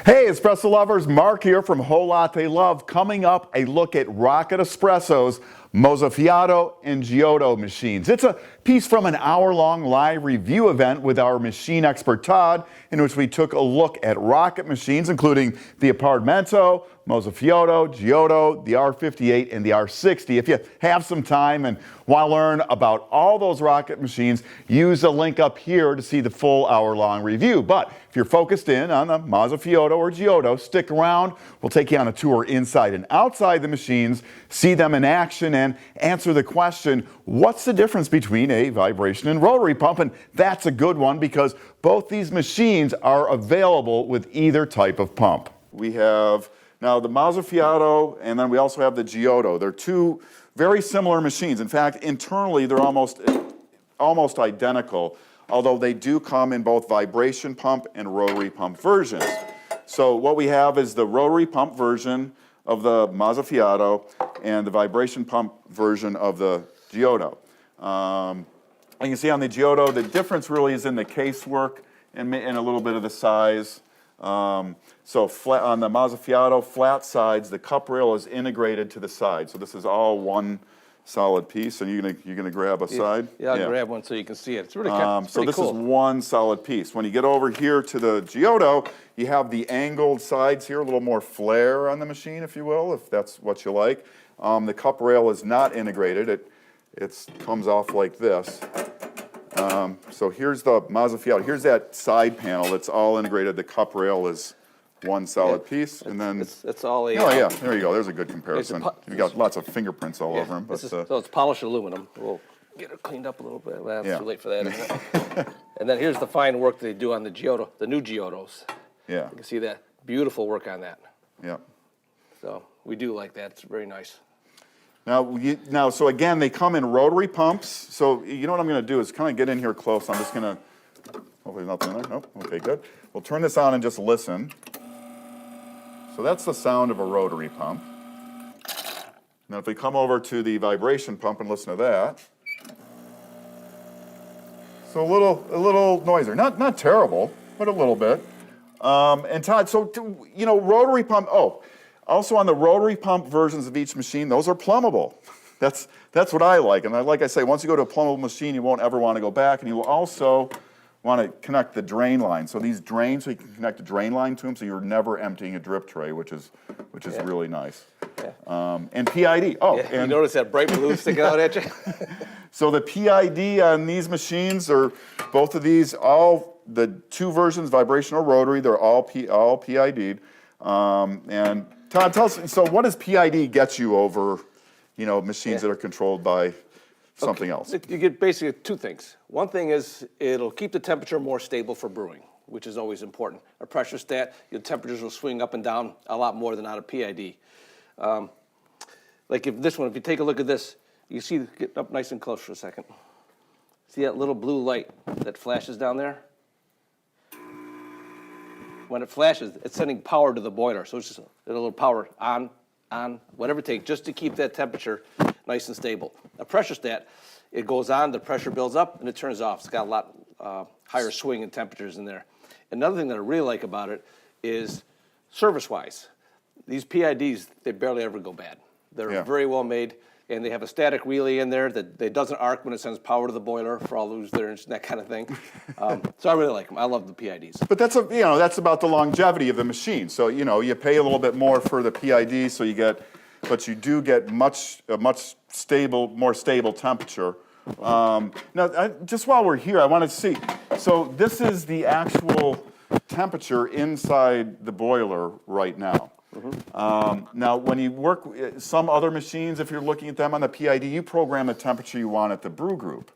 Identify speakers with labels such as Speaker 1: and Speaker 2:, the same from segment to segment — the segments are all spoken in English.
Speaker 1: Hey, espresso lovers, Mark here from Whole Latte Love. Coming up, a look at Rocket Espresso's Mozzafiato and Giotto machines. It's a piece from an hour-long live review event with our machine expert Todd, in which we took a look at Rocket machines, including the Apartamento, Mozzafiato, Giotto, the R58, and the R60. If you have some time and want to learn about all those Rocket machines, use the link up here to see the full hour-long review. But if you're focused in on the Mozzafiato or Giotto, stick around. We'll take you on a tour inside and outside the machines, see them in action, and answer the question, what's the difference between a vibration and rotary pump? And that's a good one because both these machines are available with either type of pump. We have now the Mozzafiato, and then we also have the Giotto. They're two very similar machines. In fact, internally, they're almost identical, although they do come in both vibration pump and rotary pump versions. So what we have is the rotary pump version of the Mozzafiato and the vibration pump version of the Giotto. You can see on the Giotto, the difference really is in the casework and a little bit of the size. So flat, on the Mozzafiato, flat sides, the cup rail is integrated to the side. So this is all one solid piece, and you're gonna grab a side?
Speaker 2: Yeah, I'll grab one so you can see it. It's really cool.
Speaker 1: So this is one solid piece. When you get over here to the Giotto, you have the angled sides here, a little more flare on the machine, if you will, if that's what you like. The cup rail is not integrated. It comes off like this. So here's the Mozzafiato. Here's that side panel that's all integrated. The cup rail is one solid piece, and then
Speaker 2: it's all a.
Speaker 1: Oh yeah, there you go. There's a good comparison. You got lots of fingerprints all over them. But,
Speaker 2: so it's polished aluminum. We'll get it cleaned up a little bit. Well, it's too late for that, isn't it? And then here's the fine work they do on the Giotto, the new Giottos.
Speaker 1: Yeah.
Speaker 2: You can see that beautiful work on that.
Speaker 1: Yeah. So
Speaker 2: we do like that. It's very nice.
Speaker 1: Now, so again, they come in rotary pumps. So you know what I'm going to do is kind of get in here close. I'm just going to. Hopefully, nothing in there. Nope. Okay, good. We'll turn this on and just listen. So that's the sound of a rotary pump. Now if we come over to the vibration pump and listen to that. So a little noisier. Not terrible, but a little bit. And Todd, so you know, rotary pump, also on the rotary pump versions of each machine, those are plumbable. That's what I like. And like I say, once you go to a plumbable machine, you won't ever want to go back, and you will also want to connect the drain line. So these drains, so you can connect a drain line to them, so you're never emptying a drip tray, which is really nice. Yeah. And PID. And
Speaker 2: you notice that bright blue sticking out at you?
Speaker 1: So the PID on these machines are both of these, all the two versions, vibration or rotary, they're all PID'd. And Todd, tell us, so what does PID get you over, machines that are controlled by something else?
Speaker 2: You get basically two things. One thing is it'll keep the temperature more stable for brewing, which is always important. A pressure stat, your temperatures will swing up and down a lot more than out of PID. Like if you take a look at this, you see, get up nice and close for a second. See that little blue light that flashes down there? When it flashes, it's sending power to the boiler. So it's just a little power on, whatever it takes, just to keep that temperature nice and stable. A pressure stat, it goes on, the pressure builds up, and it turns off. It's got a lot higher swing in temperatures in there. Another thing that I really like about it is service-wise. These PIDs, they barely ever go bad. They're very well made, and they have a static relay in there that doesn't arc when it sends power to the boiler for all those there and that kind of thing. So I really like them. I love the PIDs.
Speaker 1: But that's about the longevity of the machine. So you pay a little bit more for the PID, so but you do get a much more stable temperature. Now, just while we're here, I want to see. So this is the actual temperature inside the boiler right now. Now, when you work some other machines, if you're looking at them on the PID, you program the temperature you want at the brew group.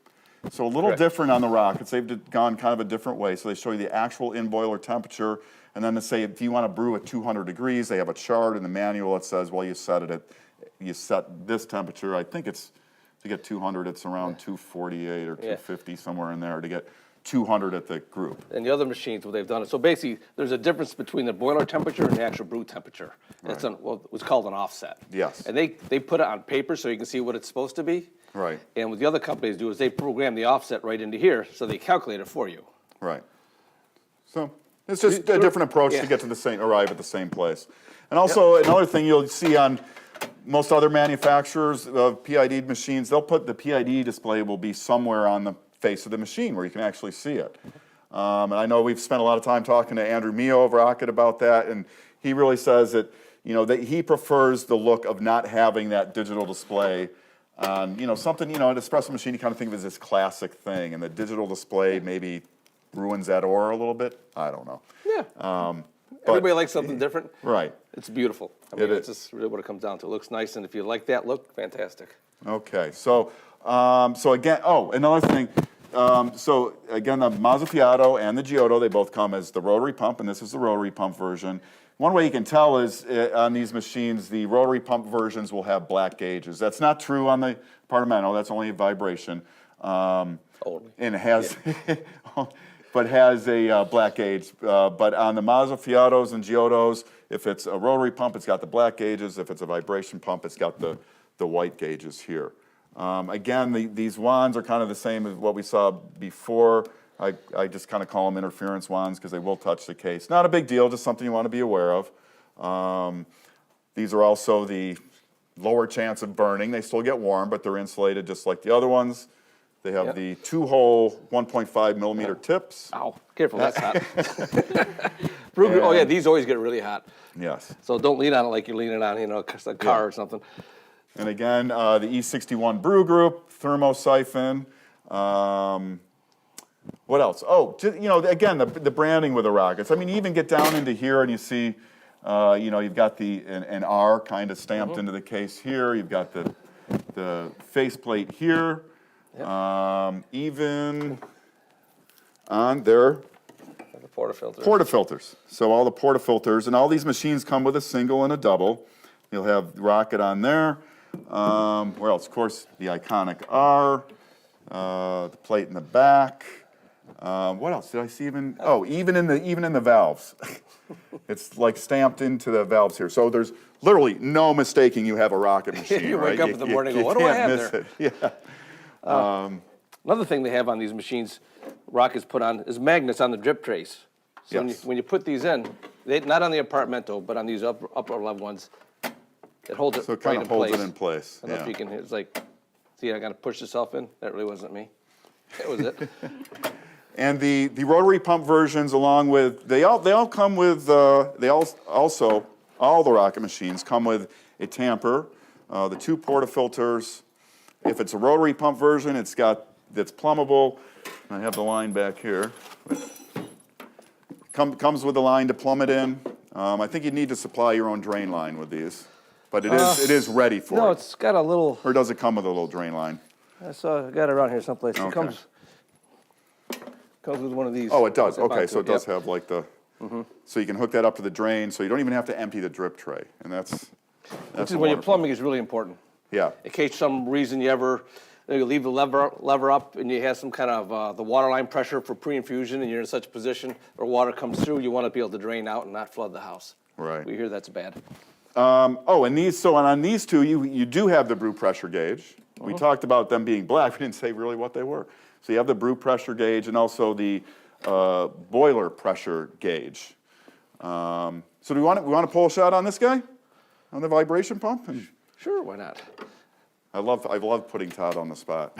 Speaker 1: So a little different on the Rockets. They've gone kind of a different way. So they show you the actual in-boiler temperature, and then they say if you want to brew at 200 degrees, they have a chart in the manual that says, well, you set this temperature. I think it's to get 200, it's around 248 or 250, somewhere in there, to get 200 at the group.
Speaker 2: And the other machines, what they've done is, so basically, there's a difference between the boiler temperature and the actual brew temperature. That's what's called an offset.
Speaker 1: Yes.
Speaker 2: And they put it on paper so you can see what it's supposed to be.
Speaker 1: Right.
Speaker 2: And what the other companies do is they program the offset right into here, so they calculate it for you.
Speaker 1: Right. So It's just a different approach to get to the same, arrive at the same place. And also another thing you'll see on most other manufacturers of PID machines, they'll put the PID display will be somewhere on the face of the machine where you can actually see it. And I know we've spent a lot of time talking to Andrew Mio of Rocket about that, and he really says that, you know, that he prefers the look of not having that digital display on, you know, something, you know, an espresso machine you kind of think of as this classic thing, and the digital display maybe ruins that aura a little bit. I don't know.
Speaker 2: Yeah. Everybody likes something different.
Speaker 1: Right.
Speaker 2: It's beautiful. I mean, it's just really what it comes down to. It looks nice, and if you like that look, fantastic.
Speaker 1: Okay. So, so again, oh, another thing. So again, the Mozzafiato and the Giotto, they both come as the rotary pump, and this is the rotary pump version. One way you can tell is on these machines, the rotary pump versions will have black gauges. That's not true on the Apartamento. That's only a vibration. And it has, but has a black gauge. But on the Mozzafiatos and Giottos, if it's a rotary pump, it's got the black gauges. If it's a vibration pump, it's got the white gauges here. Again, these wands are kind of the same as what we saw before. I just kind of call them interference wands because they will touch the case. Not a big deal, just something you want to be aware of. These are also the lower chance of burning. They still get warm, but they're insulated just like the other ones. They have the 2-hole 1.5 millimeter tips.
Speaker 2: Ow, careful, that's hot. Oh yeah, these always get really hot.
Speaker 1: Yes.
Speaker 2: So don't lean on it like you're leaning on, you know, a car or something.
Speaker 1: And again, the E61 brew group, thermo siphon. What else? Oh, you know, again, the branding with the Rockets. I mean, you even get down into here and you see, you know, you've got an R kind of stamped into the case here. You've got the faceplate here. Even on their portafilters. So all the portafilters, and all these machines come with a single and a double. You'll have Rocket on there. Where else? Of course, the iconic R, the plate in the back. What else did I see? Even in the valves, it's like stamped into the valves here. So there's literally no mistaking you have a Rocket machine.
Speaker 2: You wake up in the morning and go, what do I have there?
Speaker 1: Yeah.
Speaker 2: Another thing they have on these machines, Rockets put on, is magnets on the drip trays. So when you put these in, not on the Apartamento, but on these upper level ones, it holds it
Speaker 1: So it kind
Speaker 2: right
Speaker 1: of holds
Speaker 2: place.
Speaker 1: it in place.
Speaker 2: I don't know if you can, it's like, see, I got to push myself in. That really wasn't me. That was it.
Speaker 1: And the rotary pump versions, along with they all come with also all the Rocket machines come with a tamper, the 2 portafilters. If it's a rotary pump version, it's plumbable. I have the line back here. Comes with a line to plumb it in. I think you need to supply your own drain line with these, but it is ready for it.
Speaker 2: No, it's got a little.
Speaker 1: Or does it come with a little drain line?
Speaker 2: I got it around here someplace.
Speaker 1: Okay.
Speaker 2: It comes with one of these.
Speaker 1: Oh, it does. Okay, so it does have like the. So you can hook that up to the drain, so you don't even have to empty the drip tray, and that's
Speaker 2: when your plumbing is really important.
Speaker 1: Yeah.
Speaker 2: In case some reason you leave the lever up and you have some kind of the water line pressure for pre-infusion and you're in such a position where water comes through, you want to be able to drain out and not flood the house.
Speaker 1: Right.
Speaker 2: We hear that's bad.
Speaker 1: And on these two, you do have the brew pressure gauge. We talked about them being black. We didn't say really what they were. So you have the brew pressure gauge and also the boiler pressure gauge. So do we want to pull a shot on this guy, on the vibration pump?
Speaker 2: Sure, why not?
Speaker 1: I love putting Todd on the spot.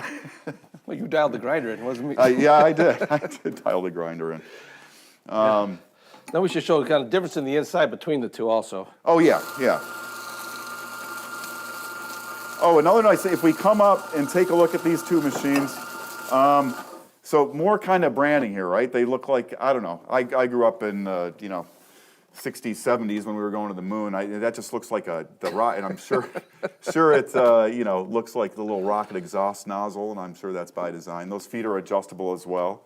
Speaker 2: Well, you dialed the grinder in, wasn't me?
Speaker 1: Yeah, I did. I did dial the grinder in.
Speaker 2: Now we should show the kind of difference in the inside between the two also.
Speaker 1: Oh, yeah. Oh, another nice thing, if we come up and take a look at these two machines, so more kind of branding here, right? They look like, I don't know, I grew up in, 60s, 70s when we were going to the moon. That just looks like the rocket, and I'm sure it, looks like the little rocket exhaust nozzle, and I'm sure that's by design. Those feet are adjustable as well.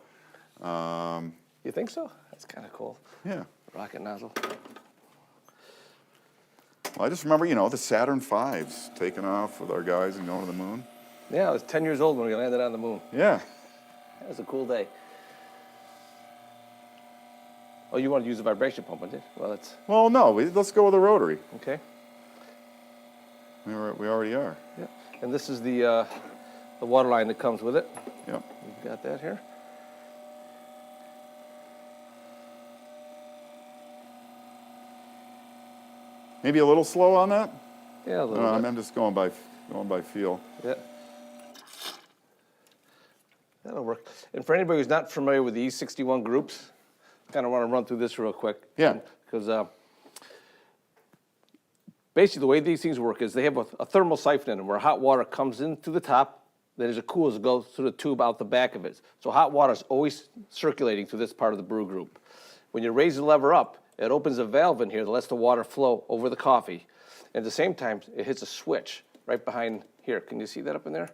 Speaker 2: You think so? That's kind of cool.
Speaker 1: Yeah.
Speaker 2: Rocket nozzle.
Speaker 1: Well, I just remember, the Saturn V's taking off with our guys and going to the moon.
Speaker 2: Yeah, I was 10 years old when we landed on the moon.
Speaker 1: Yeah.
Speaker 2: That was a cool day. Oh, you want to use the vibration pump, did you?
Speaker 1: Well, no, let's go with the rotary.
Speaker 2: Okay.
Speaker 1: We already are.
Speaker 2: Yeah. And this is the water line that comes with it.
Speaker 1: Yep.
Speaker 2: We've got that here.
Speaker 1: Maybe a little slow on that?
Speaker 2: Yeah, a little bit.
Speaker 1: I'm just going by feel.
Speaker 2: Yeah. That'll work. And for anybody who's not familiar with the E61 groups, kind of want to run through this real quick.
Speaker 1: Yeah.
Speaker 2: Because basically the way these things work is they have a thermal siphon in them where hot water comes in through the top, then as it cools, it goes through the tube out the back of it. So hot water is always circulating through this part of the brew group. When you raise the lever up, it opens a valve in here that lets the water flow over the coffee. At the same time, it hits a switch right behind here. Can you see that up in there?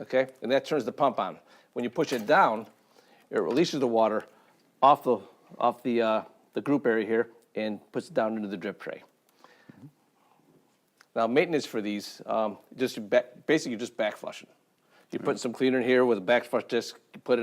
Speaker 2: Okay, and that turns the pump on. When you push it down, it releases the water off the group area here and puts it down into the drip tray. Now, maintenance for these, basically you're just back flushing. You put some cleaner in here with a back flush disc, you put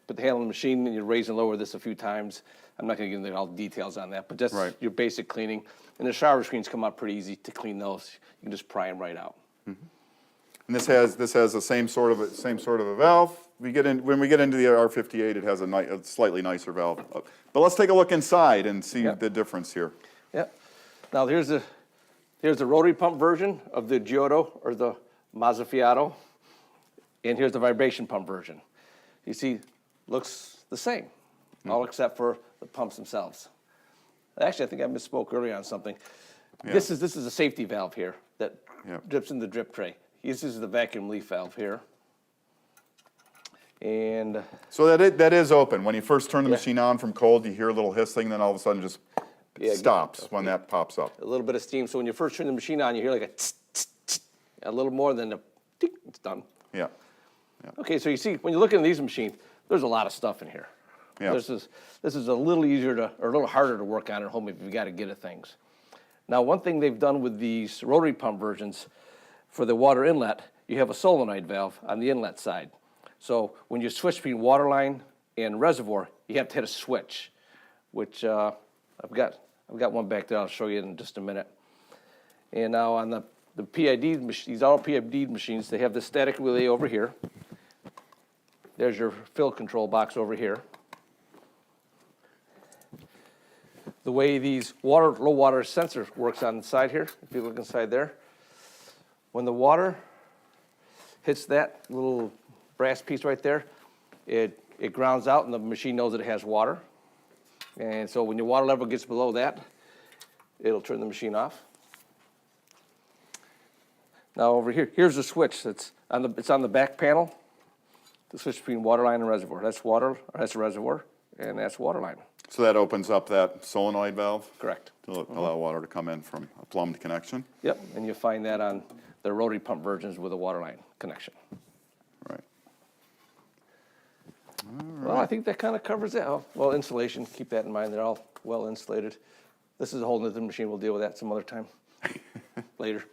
Speaker 2: the handle in the machine, and you raise and lower this a few times. I'm not going to get into all the details on that, but just your basic cleaning. And the shower screens come out pretty easy to clean those. You can just pry them right out.
Speaker 1: And this has the same sort of a valve. When we get into the R58, it has a slightly nicer valve. But let's take a look inside and see the difference here.
Speaker 2: Yep. Now here's the rotary pump version of the Giotto or the Mozzafiato, and here's the vibration pump version. You see, looks the same, all except for the pumps themselves. Actually, I think I misspoke earlier on something.
Speaker 1: Yeah.
Speaker 2: This is a safety valve here that drips in the drip tray. This is the vacuum leaf valve here. And
Speaker 1: so that is open. When you first turn the machine on from cold, you hear a little hissing, then all of a sudden it just stops when that pops up.
Speaker 2: A little bit of steam. So when you first turn the machine on, you hear like a tss, tss, tss, a little more than a tick, it's done.
Speaker 1: Yeah.
Speaker 2: Okay, so you see, when you look at these machines, there's a lot of stuff in here.
Speaker 1: Yeah.
Speaker 2: This is a little easier or a little harder to work on at home if you've got to get at things. Now, one thing they've done with these rotary pump versions, for the water inlet, you have a solenoid valve on the inlet side. So when you switch between water line and reservoir, you have to hit a switch, which I've got one back there. I'll show you in just a minute. And now on the PID, these all PID machines, they have the static relay over here. There's your fill control box over here. The way these low water sensor works on the side here, if you look inside there, when the water hits that little brass piece right there, it grounds out and the machine knows that it has water. And so when your water level gets below that, it'll turn the machine off. Now over here, here's the switch it's on the back panel. The switch between water line and reservoir. That's water, that's reservoir, and that's water line.
Speaker 1: So that opens up that solenoid valve?
Speaker 2: Correct.
Speaker 1: To allow water to come in from a plumbed connection?
Speaker 2: Yep, and you'll find that on the rotary pump versions with a water line connection.
Speaker 1: Right.
Speaker 2: Well, I think that kind of covers it. Oh, well, insulation, keep that in mind. They're all well insulated. This is a whole other machine. We'll deal with that some other time later.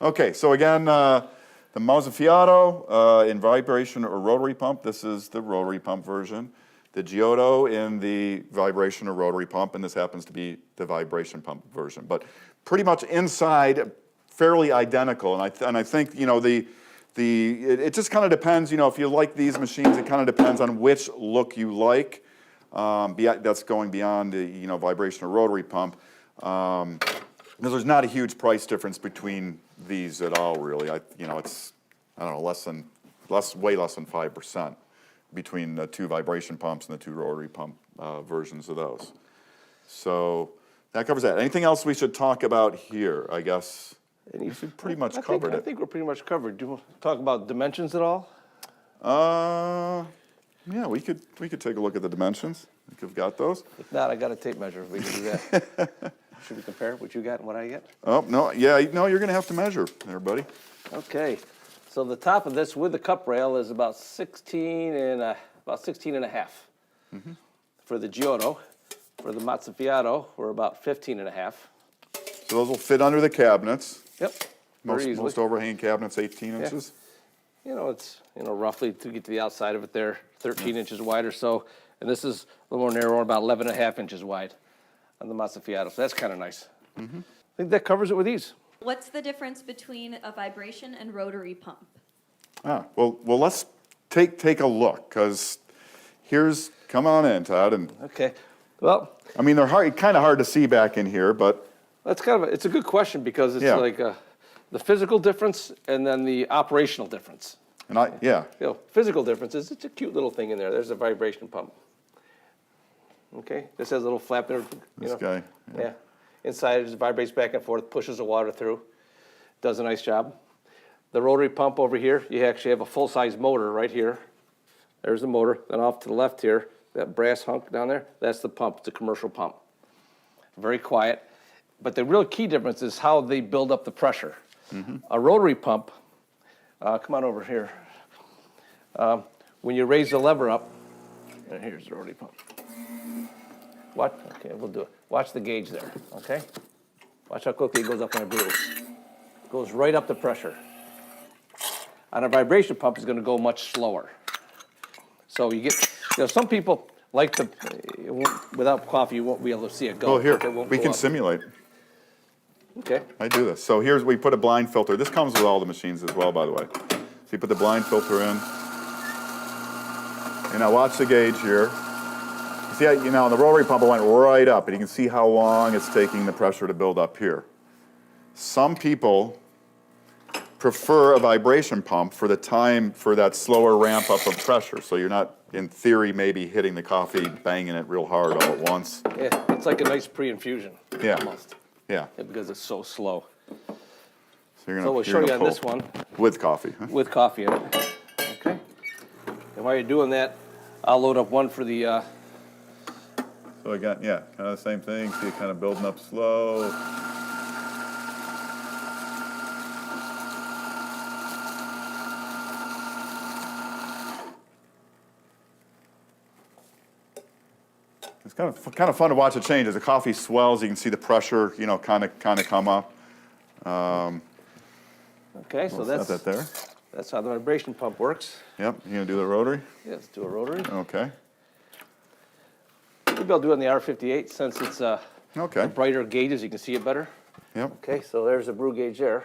Speaker 1: Okay, so again, the Mozzafiato in vibration or rotary pump. This is the rotary pump version. The Giotto in the vibration or rotary pump, and this happens to be the vibration pump version. But pretty much inside, fairly identical. And I think it just kind of depends. If you like these machines, it kind of depends on which look you like. That's going beyond the vibration or rotary pump. Because there's not a huge price difference between these at all, really. It's I don't know, way less than 5% between the two vibration pumps and the two rotary pump versions of those. So that covers that. Anything else we should talk about here? I guess we've pretty much covered it.
Speaker 2: I think we're pretty much covered. Do you want to talk about dimensions at all?
Speaker 1: Yeah, we could take a look at the dimensions. I think we've got those.
Speaker 2: If not, I got a tape measure. We can do that. Should we compare what you got and what I get?
Speaker 1: Oh, no, yeah, no, you're going to have to measure there, buddy.
Speaker 2: Okay, so the top of this with the cup rail is about 16 and a half. Mm-hmm. For the Giotto, for the Mozzafiato, we're about 15 and a half.
Speaker 1: So those will fit under the cabinets.
Speaker 2: Yep,
Speaker 1: Most overhang cabinets, 18 inches.
Speaker 2: It's roughly to get to the outside of it there, 13 inches wide or so. And this is a little more narrow, about 11 and a half inches wide on the Mozzafiato. So that's kind of nice. Mm-hmm. I think that covers it with these.
Speaker 3: What's the difference between a vibration and rotary pump?
Speaker 1: Well, let's take a look, because come on in, Todd.
Speaker 2: Okay. Well,
Speaker 1: I mean, they're hard, kind of hard to see back in here, but
Speaker 2: that's kind of it's a good question because it's
Speaker 1: Yeah.
Speaker 2: like the physical difference and then the operational difference.
Speaker 1: and yeah.
Speaker 2: You know, physical difference is it's a cute little thing in there. There's a vibration pump. Okay, this has a little flap in it.
Speaker 1: This guy.
Speaker 2: Yeah. Inside it just vibrates back and forth, pushes the water through. Does a nice job. The rotary pump over here, you actually have a full-size motor right here. There's the motor. Then off to the left here, that brass hunk down there, that's the pump. It's a commercial pump. Very quiet. But the real key difference is how they build up the pressure. A rotary pump, come on over here. When you raise the lever up, and here's the rotary pump. Watch, okay, we'll do it. Watch the gauge there, okay? Watch how quickly it goes up when it brews. It goes right up the pressure. On a vibration pump, it's gonna go much slower. So you get, some people like to, without coffee, you won't be able to see it go.
Speaker 1: Well, here,
Speaker 2: It won't
Speaker 1: we
Speaker 2: go
Speaker 1: can
Speaker 2: up.
Speaker 1: simulate.
Speaker 2: Okay,
Speaker 1: I do this. So we put a blind filter. This comes with all the machines as well, by the way. So you put the blind filter in. And now watch the gauge here. See how, the rotary pump went right up, and you can see how long it's taking the pressure to build up here. Some people prefer a vibration pump for the time for that slower ramp up of pressure. So you're not, in theory, maybe hitting the coffee, banging it real hard all at once.
Speaker 2: yeah, it's like a nice pre-infusion.
Speaker 1: Yeah.
Speaker 2: Almost,
Speaker 1: Yeah.
Speaker 2: because it's so slow.
Speaker 1: So you're
Speaker 2: So we'll
Speaker 1: you're
Speaker 2: show you on
Speaker 1: pull
Speaker 2: this one
Speaker 1: with coffee. Huh?
Speaker 2: with coffee in it. Okay. And while you're doing that, I'll load up one for the,
Speaker 1: So again, yeah, kind of the same thing. See it kind of building up slow. It's kind of fun to watch it change as the coffee swells. You can see the pressure, kind of come up.
Speaker 2: okay, so
Speaker 1: Set that there.
Speaker 2: that's how the vibration pump works.
Speaker 1: Yep. You gonna do the rotary?
Speaker 2: Yeah, let's do a rotary.
Speaker 1: Okay.
Speaker 2: Maybe I'll do it on the R58 since it's
Speaker 1: Okay.
Speaker 2: the brighter gauges, you can see it better.
Speaker 1: Yep.
Speaker 2: Okay, so there's the brew gauge there.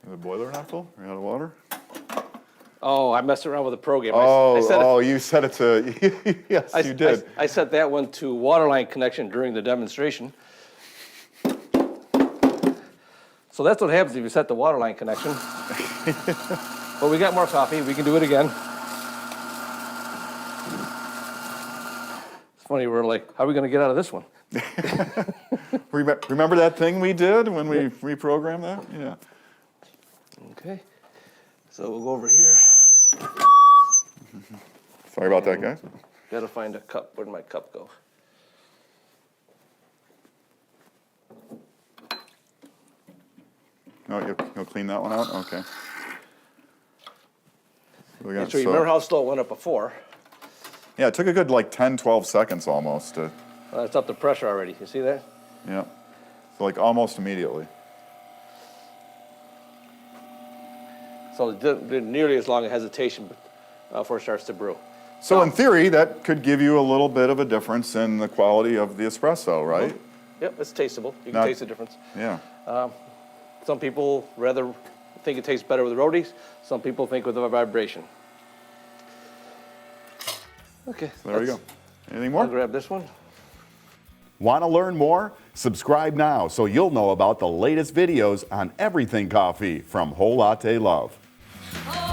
Speaker 1: Is the boiler not full? Are you out of water?
Speaker 2: Oh, I messed around with the program.
Speaker 1: Oh,
Speaker 2: I set it,
Speaker 1: you set it to. Yes, you did.
Speaker 2: I set that one to waterline connection during the demonstration. So that's what happens if you set the waterline connection. But we got more coffee. We can do it again. It's funny. We're like, how are we going to get out of this one?
Speaker 1: Remember that thing we did when we reprogrammed that? Yeah.
Speaker 2: Okay. So we'll go over here.
Speaker 1: Sorry about that, guys.
Speaker 2: Got to find a cup. Where'd my cup go?
Speaker 1: No, you'll clean that one out? Okay. We got
Speaker 2: So you remember how slow it went up before?
Speaker 1: Yeah, it took a good 10, 12 seconds almost to,
Speaker 2: It's up to pressure already. You see that?
Speaker 1: yeah. So almost immediately.
Speaker 2: So it didn't nearly as long a hesitation before it starts to brew.
Speaker 1: So in theory, that could give you a little bit of a difference in the quality of the espresso, right?
Speaker 2: Yep, it's tasteable. You can
Speaker 1: Not-
Speaker 2: taste the difference.
Speaker 1: Yeah.
Speaker 2: Some people rather think it tastes better with roadies. Some people think with a vibration. Okay.
Speaker 1: There we go. Anything
Speaker 2: I'll
Speaker 1: more?
Speaker 2: grab this one.
Speaker 1: Want to learn more? Subscribe now so you'll know about the latest videos on everything coffee from Whole Latte Love.
Speaker 3: Oh,